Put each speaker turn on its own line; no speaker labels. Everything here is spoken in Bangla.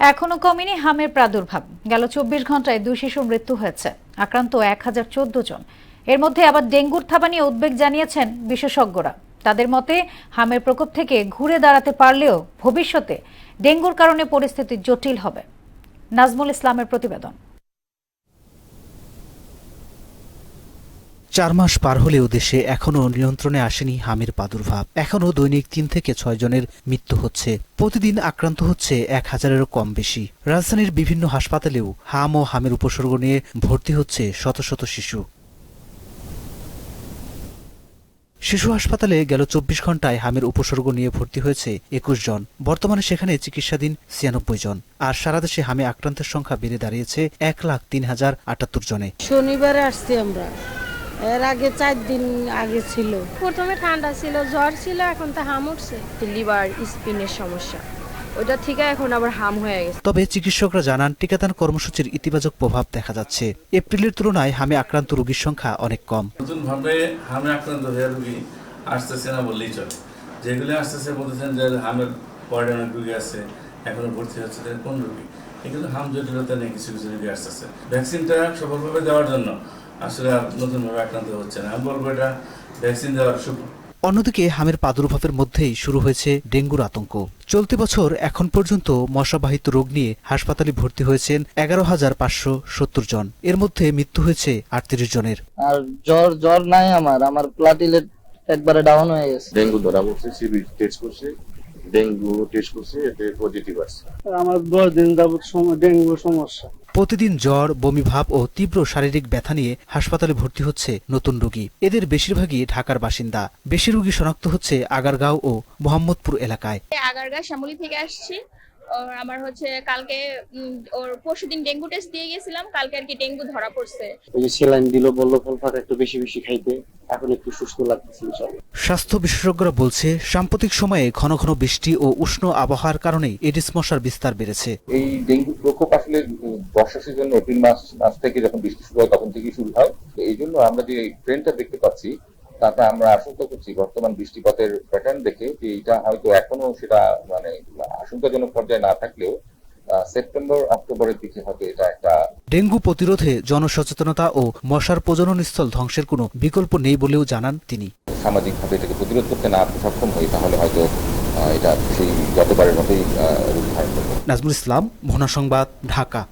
এখনো কমেনি হামের প্রাদুর্ভাব। গেল ২৪ ঘন্টায় ২ শিশুর মৃত্যু হয়েছে, আক্রান্ত ১০১৪ জন। এর মধ্যে আবার ডেঙ্গুর থাবা নিয়ে উদ্বেগ জানিয়েছেন বিশেষজ্ঞরা। তাদের মতে হামের প্রকোপ থেকে ঘুরে দাঁড়াতে পারলেও ভবিষ্যতে ডেঙ্গুর কারণে পরিস্থিতি জটিল হবে। নাজমুল ইসলামের প্রতিবেদন।
৪ মাস পার হলেও দেশে এখনো নিয়ন্ত্রণে আসেনি হামের প্রাদুর্ভাব। এখনো দৈনিক ৩ থেকে ৬ জনের মৃত্যু হচ্ছে। প্রতিদিন আক্রান্ত হচ্ছে ১,০০০-এরও কম বেশি। রাজধানীর বিভিন্ন হাসপাতালেও হাম ও হামের উপসর্গ নিয়ে ভর্তি হচ্ছে শত শত শিশু। শিশু হাসপাতালে গেল ২৪ ঘন্টায় হামের উপসর্গ নিয়ে ভর্তি হয়েছে ২১ জন। বর্তমানে সেখানে চিকিৎসাধীন ৯৬ জন। আর সারা দেশে হামে আক্রান্তের সংখ্যা বেড়ে দাঁড়িয়েছে ১,০৩,০৭৮ জনে।
শনিবারে আসছি আমরা, এর আগে ৪ দিন আগে ছিল।
প্রথমে ঠান্ডা ছিল, জ্বর ছিল, এখন তো হাম উঠছে।
লিভার স্পিনের সমস্যা, ওটা থেকে এখন আবার হাম হয়ে গেছে।
তবে চিকিৎসকরা জানান টিকাদান কর্মসূচির ইতিবাচক প্রভাব দেখা যাচ্ছে। এপ্রিলের তুলনায় হামে আক্রান্ত রোগীর সংখ্যা অনেক কম।
নতুনভাবে হামে আক্রান্ত হয়ে রোগী আসতেছে না বললেই চলে। যেগুলো আসতেছে বলতেছেন যে হামের ওয়ার্ডে অনেক রোগী আছে, এখনো ভর্তি হচ্ছে কোন রোগী, এগুলো হাম জটিলতা নিয়ে কিছু কিছু রোগী আসতেছে। ভ্যাকসিনটা সফলভাবে দেওয়ার জন্য আসলে নতুনভাবে আক্রান্ত হচ্ছে না। আমি বলবো এটা ভ্যাকসিন দেওয়ার সুফল।
অন্যদিকে হামের প্রাদুর্ভাবের মধ্যেই শুরু হয়েছে ডেঙ্গুর আতঙ্ক। চলতি বছর এখন পর্যন্ত মশাবাহিত রোগ নিয়ে হাসপাতালে ভর্তি হয়েছেন ১১,৫৭০ জন। এর মধ্যে মৃত্যু হয়েছে ৩৮ জনের।
আর জ্বর নাই, আমার প্লাটিলেট একবারে ডাউন হয়ে গেছে।
ডেঙ্গু ধরা পড়ছে, সিবি টেস্ট করছে, ডেঙ্গু টেস্ট করছে, এতে পজিটিভ আসছে।
আমার 10 দিন যাবত ডেঙ্গু সমস্যা।
প্রতিদিন জ্বর, বমিভাব ও তীব্র শারীরিক ব্যথা নিয়ে হাসপাতালে ভর্তি হচ্ছে নতুন রোগী। এদের বেশিরভাগই ঢাকার বাসিন্দা। বেশি রোগী শনাক্ত হচ্ছে আগারগাঁও ও মোহাম্মদপুর এলাকায়।
আগারগাঁও শ্যামলী থেকে আসছি। আমার কালকে ওর পরশুদিন ডেঙ্গু টেস্ট দিয়ে গেছিলাম, কালকে আর কি ডেঙ্গু ধরা পড়ছে।
ওই যে সেলাইন দিল, বলল ফলফাকা একটু বেশি বেশি খাইতে, এখন একটু সুস্থ লাগতেছে।
স্বাস্থ্য বিশেষজ্ঞরা বলছে সাম্প্রতিক সময়ে ঘন ঘন বৃষ্টি ও উষ্ণ আবহাওয়ার কারণে এডিস মশার বিস্তার বেড়েছে।
এই ডেঙ্গু প্রকোপ আসলে বর্ষা সিজন এপ্রিল মাস থেকে যখন বৃষ্টি শুরু হয় তখন থেকেই শুরু হয়। এই জন্য আমরা যে ট্রেন্ডটা দেখতে পাচ্ছি তাতে আমরা আশঙ্কা করছি বর্তমান বৃষ্টিপাতের প্যাটার্ন দেখে যে এটা হয়তো এখনো সেটা আশঙ্কাজনক পর্যায়ে না থাকলেও সেপ্টেম্বর অক্টোবরের দিকে হয়তো এটা একটা।
ডেঙ্গু প্রতিরোধে জনসচেতনতা ও মশার প্রজননস্থল ধ্বংসের কোনো বিকল্প নেই বলেও জানান তিনি।
সামাজিকভাবে এটাকে প্রতিরোধ করতে না সক্ষম হই তাহলে হয়তো এটা সেই গতবারের মতোই রূপ ধারণ করবে।
নাজমুল ইসলাম, ভুনা সংবাদ, ঢাকা।